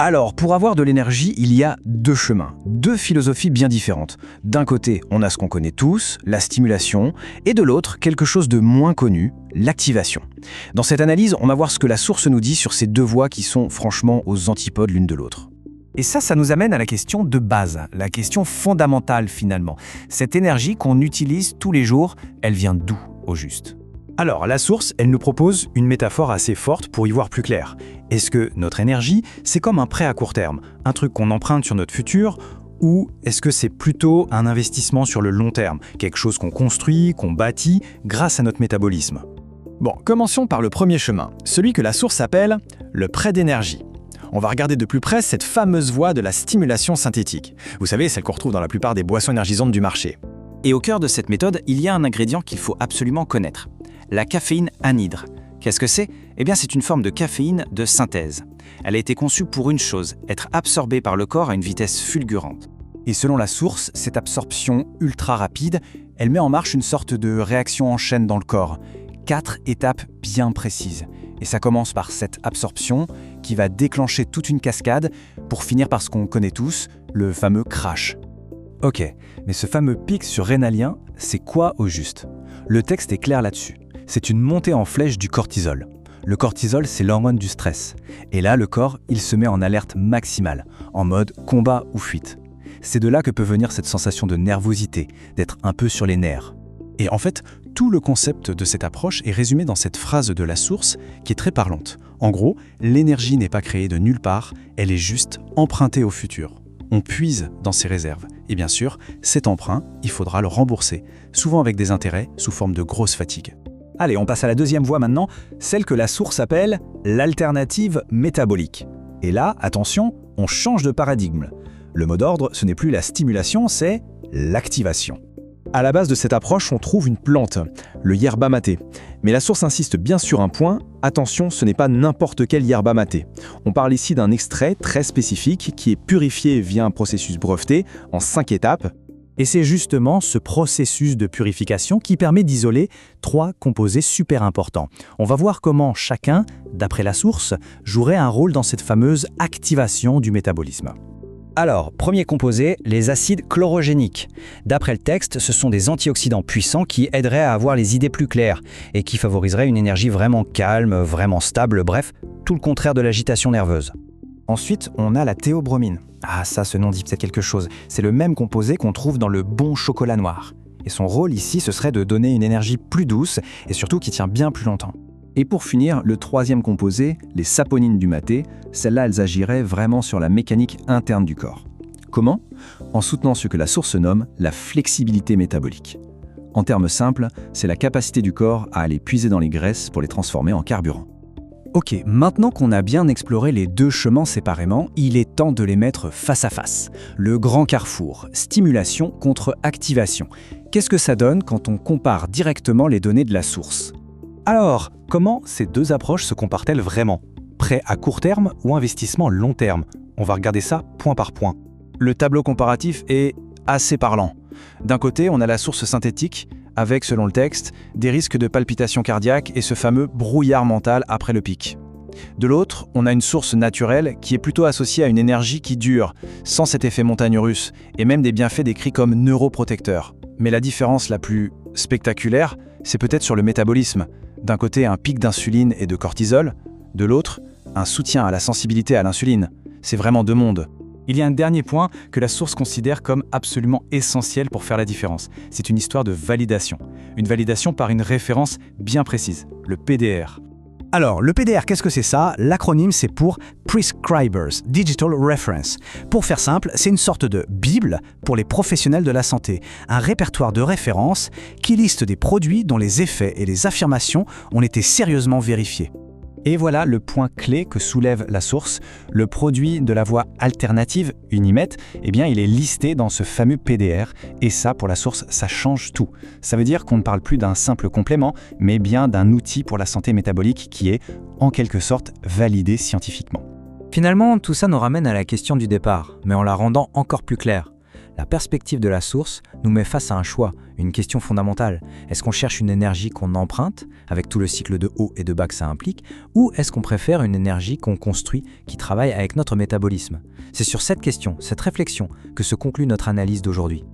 Alors, pour avoir de l'énergie, il y a deux chemins, deux philosophies bien différentes. D'un côté, on a ce qu'on connaît tous, la stimulation, et de l'autre, quelque chose de moins connu, l'activation. Dans cette analyse, on va voir ce que la source nous dit sur ces deux voies qui sont franchement aux antipodes l'une de l'autre. Et ça nous amène à la question de base, la question fondamentale finalement. Cette énergie qu'on utilise tous les jours, elle vient d'où au juste ? Alors, la source, elle nous propose une métaphore assez forte pour y voir plus clair. Est-ce que notre énergie, c'est comme un prêt à court terme, un truc qu'on emprunte sur notre futur, ou est-ce que c'est plutôt un investissement sur le long terme, quelque chose qu'on construit, qu'on bâtit grâce à notre métabolisme ? Bon, commençons par le premier chemin, celui que la source appelle le prêt d'énergie. On va regarder de plus près cette fameuse voie de la stimulation synthétique. Vous savez, celle qu'on retrouve dans la plupart des boissons énergisantes du marché. Et au cœur de cette méthode, il y a un ingrédient qu'il faut absolument connaître. La caféine anhydre. Qu'est-ce que c'est ? Eh bien, c'est une forme de caféine de synthèse. Elle a été conçue pour une chose, être absorbée par le corps à une vitesse fulgurante. Et selon la source, cette absorption ultra rapide, elle met en marche une sorte de réaction en chaîne dans le corps. 4 étapes bien précises. Et ça commence par cette absorption qui va déclencher toute une cascade pour finir par ce qu'on connaît tous, le fameux crash. Ok, mais ce fameux pic surrénalien, c'est quoi au juste ? Le texte est clair là-dessus. C'est une montée en flèche du cortisol. Le cortisol, c'est l'hormone du stress. Et là, le corps, il se met en alerte maximale, en mode combat ou fuite. C'est de là que peut venir cette sensation de nervosité, d'être un peu sur les nerfs. Et en fait, tout le concept de cette approche est résumé dans cette phrase de la source qui est très parlante. En gros, l'énergie n'est pas créée de nulle part, elle est juste empruntée au futur. On puise dans ses réserves. Et bien sûr, cet emprunt, il faudra le rembourser, souvent avec des intérêts sous forme de grosse fatigue. Allez, on passe à la deuxième voie maintenant, celle que la source appelle l'alternative métabolique. Et là, attention, on change de paradigme. Le mot d'ordre, ce n'est plus la stimulation, c'est l'activation. À la base de cette approche, on trouve une plante, le yerba maté. Mais la source insiste bien sur un point, attention, ce n'est pas n'importe quel yerba maté. On parle ici d'un extrait très spécifique qui est purifié via un processus breveté en 5 étapes. Et c'est justement ce processus de purification qui permet d'isoler 3 composés super importants. On va voir comment chacun, d'après la source, jouerait un rôle dans cette fameuse activation du métabolisme. Alors, premier composé, les acides chlorogéniques. D'après le texte, ce sont des antioxydants puissants qui aideraient à avoir les idées plus claires et qui favoriseraient une énergie vraiment calme, vraiment stable, bref, tout le contraire de l'agitation nerveuse. Ensuite, on a la théobromine. Ah ça, ce nom dit peut-être quelque chose. C'est le même composé qu'on trouve dans le bon chocolat noir. Et son rôle ici, ce serait de donner une énergie plus douce et surtout qui tient bien plus longtemps. Et pour finir, le troisième composé, les saponines du maté, celles-là, elles agiraient vraiment sur la mécanique interne du corps. Comment ? En soutenant ce que la source nomme la flexibilité métabolique. En termes simples, c'est la capacité du corps à aller puiser dans les graisses pour les transformer en carburant. Ok, maintenant qu'on a bien exploré les deux chemins séparément, il est temps de les mettre face à face. Le grand carrefour, stimulation contre activation. Qu'est-ce que ça donne quand on compare directement les données de la source ? Alors, comment ces deux approches se comparent-elles vraiment ? Prêt à court terme ou investissement long terme ? On va regarder ça point par point. Le tableau comparatif est assez parlant. D'un côté, on a la source synthétique, avec, selon le texte, des risques de palpitations cardiaques et ce fameux brouillard mental après le pic. De l'autre, on a une source naturelle qui est plutôt associée à une énergie qui dure, sans cet effet montagne russe, et même des bienfaits décrits comme neuroprotecteurs. Mais la différence la plus spectaculaire, c'est peut-être sur le métabolisme. D'un côté, un pic d'insuline et de cortisol, de l'autre, un soutien à la sensibilité à l'insuline. C'est vraiment deux mondes. Il y a un dernier point que la source considère comme absolument essentiel pour faire la différence. C'est une histoire de validation. Une validation par une référence bien précise, le PDR. Alors, le PDR, qu'est-ce que c'est ça ? L'acronyme, c'est pour Prescribers Digital Reference. Pour faire simple, c'est une sorte de Bible pour les professionnels de la santé, un répertoire de références qui liste des produits dont les effets et les affirmations ont été sérieusement vérifiés. Et voilà le point clé que soulève la source. Le produit de la voie alternative, Unimed, eh bien, il est listé dans ce fameux PDR. Et ça, pour la source, ça change tout. Ça veut dire qu'on ne parle plus d'un simple complément, mais bien d'un outil pour la santé métabolique qui est, en quelque sorte, validé scientifiquement. Finalement, tout ça nous ramène à la question du départ, mais en la rendant encore plus claire. La perspective de la source nous met face à un choix, une question fondamentale. Est-ce qu'on cherche une énergie qu'on emprunte, avec tout le cycle de haut et de bas que ça implique, ou est-ce qu'on préfère une énergie qu'on construit, qui travaille avec notre métabolisme? C'est sur cette question, cette réflexion, que se conclut notre analyse d'aujourd'hui.